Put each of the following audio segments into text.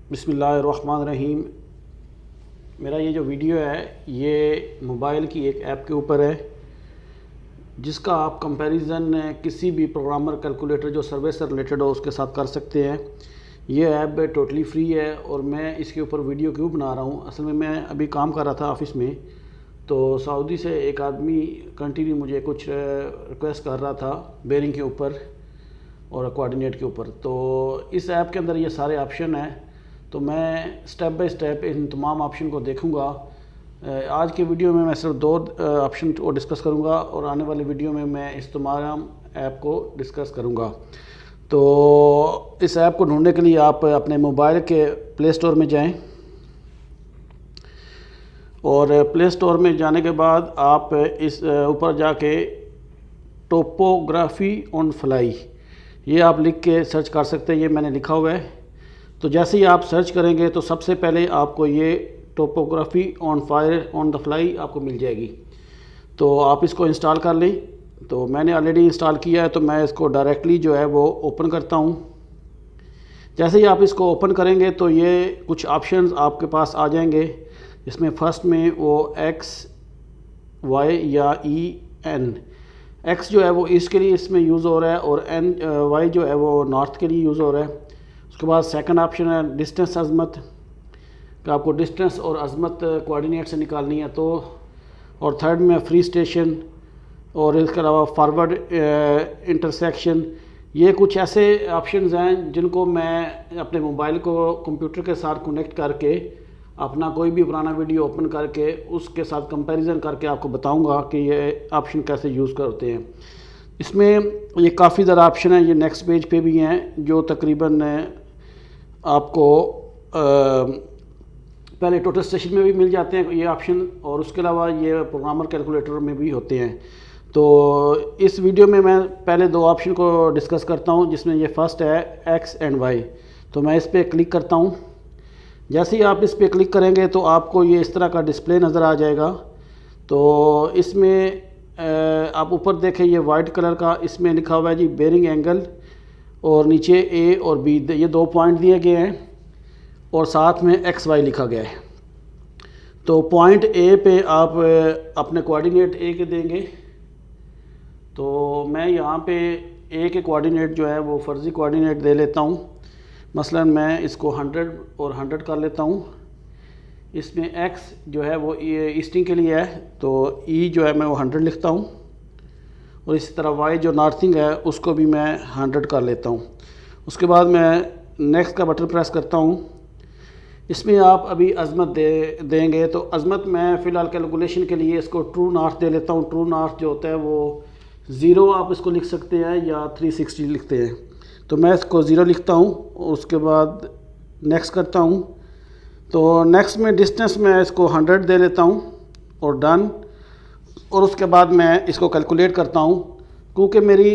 बिस्मिल्लाहिर्रहमानिर्रहीम। मेरा ये जो वीडियो है ये मोबाइल की एक ऐप के ऊपर है जिसका आप कंपैरिजन किसी भी प्रोग्रामर कैलकुलेटर जो सर्वे से रिलेटेड हो उसके साथ कर सकते हैं। ये ऐप टोटली फ्री है और मैं इसके ऊपर वीडियो क्यों बना रहा हूँ, असल में मैं अभी काम कर रहा था ऑफ़िस में, तो सऊदी से एक आदमी कंटिन्यू मुझे कुछ रिक्वेस्ट कर रहा था बेरिंग के ऊपर और कोऑर्डिनेट के ऊपर। तो इस ऐप के अंदर ये सारे ऑप्शन हैं, तो मैं स्टेप बाय स्टेप इन तमाम ऑप्शन को देखूंगा। आज के वीडियो में मैं सिर्फ 2 ऑप्शन को डिस्कस करूंगा और आने वाले वीडियो में मैं इस तमाम ऐप को डिस्कस करूंगा। तो इस ऐप को ढूंढने के लिए आप अपने मोबाइल के प्ले स्टोर में जाएं और प्ले स्टोर में जाने के बाद आप इस ऊपर जाके टोपोग्राफी ऑन फ्लाई ये आप लिख के सर्च कर सकते हैं। ये मैंने लिखा हुआ है। तो जैसे ही आप सर्च करेंगे तो सबसे पहले आपको ये टोपोग्राफी ऑन द फ्लाई आपको मिल जाएगी। तो आप इसको इंस्टॉल कर लें। तो मैंने ऑलरेडी इंस्टॉल किया है, तो मैं इसको डायरेक्टली जो है वो ओपन करता हूँ। जैसे ही आप इसको ओपन करेंगे तो ये कुछ ऑप्शंस आपके पास आ जाएंगे। इसमें फर्स्ट में वो एक्स वाई या ई एन, एक्स जो है वो ईस्ट के लिए इसमें यूज़ हो रहा है और एन वाई जो है वो नॉर्थ के लिए यूज़ हो रहा है। उसके बाद सेकंड ऑप्शन है डिस्टेंस अजमत, कि आपको डिस्टेंस और अजमत कोऑर्डिनेट से निकालनी है तो। और थर्ड में फ्री स्टेशन और इसके अलावा फॉरवर्ड इंटरसेक्शन। ये कुछ ऐसे ऑप्शंस हैं जिनको मैं अपने मोबाइल को कंप्यूटर के साथ कनेक्ट करके अपना कोई भी पुराना वीडियो ओपन करके उसके साथ कंपैरिजन करके आपको बताऊंगा कि ये ऑप्शन कैसे यूज़ करते हैं। इसमें ये काफ़ी ज़्यादा ऑप्शन है, ये नेक्स्ट पेज पे भी हैं जो तकरीबन आपको पहले टोटल स्टेशन में भी मिल जाते हैं ये ऑप्शन, और उसके अलावा ये प्रोग्रामर कैलकुलेटर में भी होते हैं। तो इस वीडियो में मैं पहले 2 ऑप्शन को डिस्कस करता हूं, जिसमें ये फर्स्ट है एक्स एंड वाई। तो मैं इस पर क्लिक करता हूं। जैसे ही आप इस पर क्लिक करेंगे तो आपको ये इस तरह का डिस्प्ले नज़र आ जाएगा। तो इसमें आप ऊपर देखें ये वाइट कलर का इसमें लिखा हुआ है जी बेरिंग एंगल, और नीचे ए और बी ये 2 पॉइंट दिए गए हैं और साथ में एक्स वाई लिखा गया है। तो पॉइंट ए पे आप अपने कोऑर्डिनेट ए के देंगे। तो मैं यहाँ पे ए के कोऑर्डिनेट जो है वो फर्जी कोऑर्डिनेट दे लेता हूँ। मसलन मैं इसको 100 और 100 कर लेता हूँ। इसमें एक्स जो है वो ईस्टिंग के लिए है, तो ई जो है मैं वो 100 लिखता हूँ, और इसी तरह वाई जो नॉर्थिंग है उसको भी मैं 100 कर लेता हूँ। उसके बाद मैं नेक्स्ट का बटन प्रेस करता हूँ। इसमें आप अभी अजमत देंगे, तो अजमत मैं फ़िलहाल कैलकुलेशन के लिए इसको ट्रू नॉर्थ दे लेता हूँ। ट्रू नॉर्थ जो होता है वो 0 आप इसको लिख सकते हैं या 360 लिखते हैं। तो मैं इसको 0 लिखता हूँ, उसके बाद नेक्स्ट करता हूँ। तो नेक्स्ट में डिस्टेंस मैं इसको 100 दे लेता हूँ और डन। और उसके बाद मैं इसको कैलकुलेट करता हूँ। क्योंकि मेरी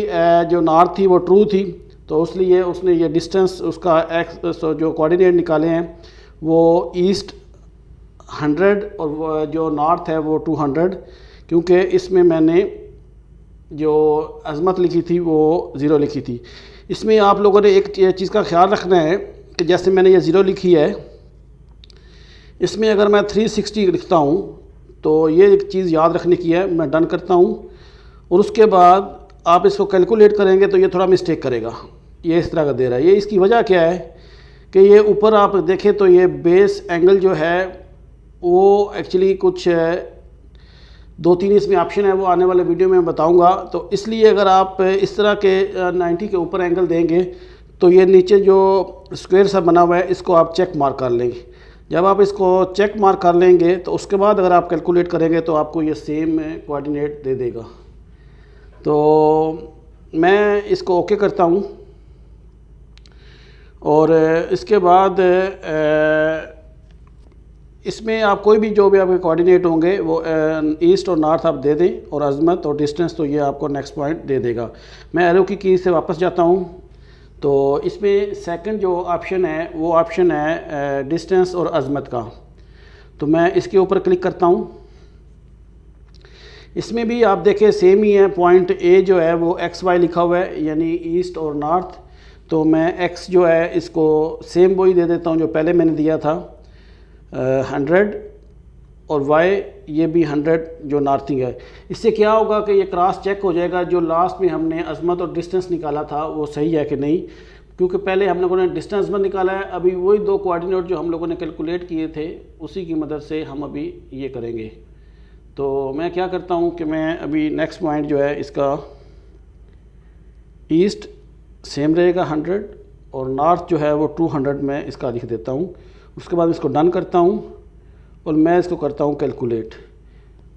जो नॉर्थ थी वो ट्रू थी, तो इसलिए उसने ये डिस्टेंस उसका एक्स जो कोऑर्डिनेट निकाले हैं वो ईस्ट 100 और जो नॉर्थ है वो 200, क्योंकि इसमें मैंने जो अजमत लिखी थी वो 0 लिखी थी। इसमें आप लोगों ने एक चीज़ का ख्याल रखना है कि जैसे मैंने ये 0 लिखी है, इसमें अगर मैं 360 लिखता हूँ तो ये एक चीज़ याद रखने की है। मैं डन करता हूँ और उसके बाद आप इसको कैलकुलेट करेंगे तो ये थोड़ा मिस्टेक करेगा। ये इस तरह का दे रहा है। ये इसकी वजह क्या है कि ये ऊपर आप देखें तो ये बेस एंगल जो है वो एक्चुअली कुछ 2-3 इसमें ऑप्शन है, वो आने वाले वीडियो में बताऊंगा। तो इसलिए अगर आप इस तरह के 90 के ऊपर एंगल देंगे तो ये नीचे जो स्क्वायर सा बना हुआ है इसको आप चेक मार्क कर लेंगे। जब आप इसको चेक मार्क कर लेंगे तो उसके बाद अगर आप कैलकुलेट करेंगे तो आपको ये सेम कोऑर्डिनेट दे देगा। तो मैं इसको ओके करता हूँ और इसके बाद इसमें आप कोई भी जो भी आपके कोऑर्डिनेट होंगे वो ईस्ट और नॉर्थ आप दे दें, और अजमत और डिस्टेंस तो ये आपको नेक्स्ट पॉइंट दे देगा। मैं एरो की से वापस जाता हूँ। तो इसमें सेकंड जो ऑप्शन है वो ऑप्शन है डिस्टेंस और अजमत का। तो मैं इसके ऊपर क्लिक करता हूँ। इसमें भी आप देखें सेम ही है। पॉइंट ए जो है वो एक्स वाई लिखा हुआ है, यानी ईस्ट और नॉर्थ। तो मैं x जो है इसको सेम वही दे देता हूँ जो पहले मैंने दिया था 100, और y ये भी 100 जो नॉर्थिंग है। इससे क्या होगा कि ये क्रॉस चेक हो जाएगा जो लास्ट में हमने अजमत और डिस्टेंस निकाला था वो सही है कि नहीं, क्योंकि पहले हम लोगों ने डिस्टेंस में निकाला है। अभी वही दो कोऑर्डिनेट जो हम लोगों ने कैलकुलेट किए थे उसी की मदद से हम अभी ये करेंगे। तो मैं क्या करता हूँ कि मैं अभी नेक्स्ट पॉइंट जो है इसका ईस्ट सेम रहेगा 100 और नॉर्थ जो है वो 200 में इसका लिख देता हूँ। उसके बाद इसको डन करता हूँ और मैं इसको करता हूँ कैलकुलेट।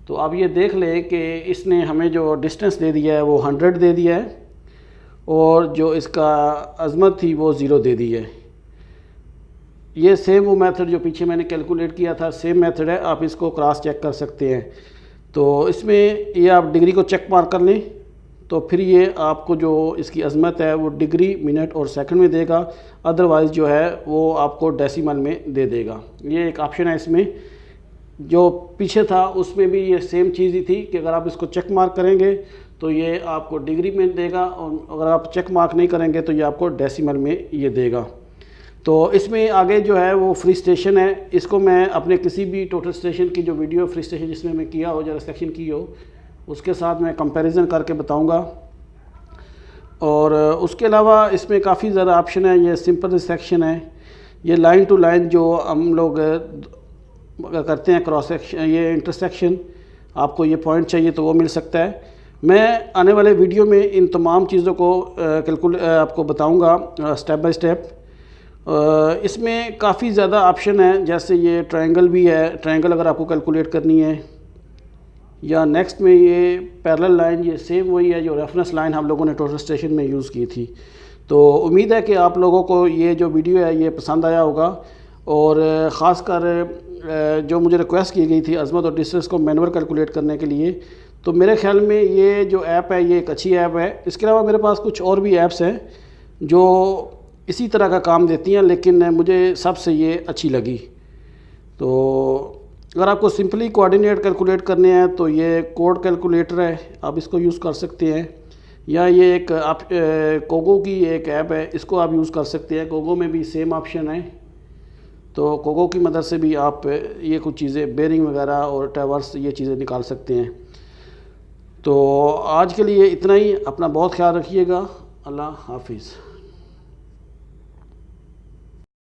तो अब ये देख लें कि इसने हमें जो डिस्टेंस दे दिया है वो 100 दे दिया है और जो इसका अजमत थी वो 0 दे दी है। ये सेम वो मेथड जो पीछे मैंने कैलकुलेट किया था सेम मेथड है, आप इसको क्रॉस चेक कर सकते हैं। तो इसमें ये आप डिग्री को चेक मार्क कर लें तो फिर ये आपको जो इसकी अजमत है वो डिग्री, मिनट और सेकंड में देगा, अदरवाइज़ जो है वो आपको डेसिमल में दे देगा। ये एक ऑप्शन है इसमें। जो पीछे था उसमें भी ये सेम चीज़ ही थी कि अगर आप इसको चेक मार्क करेंगे तो ये आपको डिग्री में देगा और अगर आप चेक मार्क नहीं करेंगे तो ये आपको डेसिमल में ये देगा। तो इसमें आगे जो है वो फ्री स्टेशन है, इसको मैं अपने किसी भी टोटल स्टेशन की जो वीडियो फ्री स्टेशन जिसमें मैं किया हो, जो रिसेक्शन की हो, उसके साथ मैं कंपैरिजन करके बताऊंगा। और उसके अलावा इसमें काफ़ी ज़्यादा ऑप्शन है। ये सिंपल रिसेक्शन है, ये लाइन टू लाइन जो हम लोग करते हैं क्रॉस सेक्शन, ये इंटरसेक्शन, आपको ये पॉइंट चाहिए तो वो मिल सकता है। मैं आने वाले वीडियो में इन तमाम चीज़ों को आपको बताऊंगा स्टेप बाय स्टेप। इसमें काफ़ी ज़्यादा ऑप्शन है, जैसे ये ट्रायंगल भी है, ट्रायंगल अगर आपको कैलकुलेट करनी है, या नेक्स्ट में ये पैरेलल लाइन, ये सेम वही है जो रेफरेंस लाइन हम लोगों ने टोटल स्टेशन में यूज़ की थी। तो उम्मीद है कि आप लोगों को ये जो वीडियो है ये पसंद आया होगा। और ख़ासकर जो मुझे रिक्वेस्ट की गई थी अजमत और डिस्टेंस को मैनुअल कैलकुलेट करने के लिए, तो मेरे ख्याल में ये जो ऐप है ये एक अच्छी ऐप है। इसके अलावा मेरे पास कुछ और भी ऐप्स हैं जो इसी तरह का काम देती हैं, लेकिन मुझे सबसे ये अच्छी लगी। तो अगर आपको सिंपली कोऑर्डिनेट कैलकुलेट करने हैं तो ये कोड कैलकुलेटर है, आप इसको यूज़ कर सकते हैं। या ये एक आप कोगो की एक ऐप है, इसको आप यूज़ कर सकते हैं। कोगो में भी सेम ऑप्शन है, तो कोगो की मदद से भी आप ये कुछ चीज़ें बेरिंग वगैरह और टावर्स ये चीज़ें निकाल सकते हैं। तो आज के लिए इतना ही। अपना बहुत ख्याल रखिएगा। अल्लाह हाफिज़।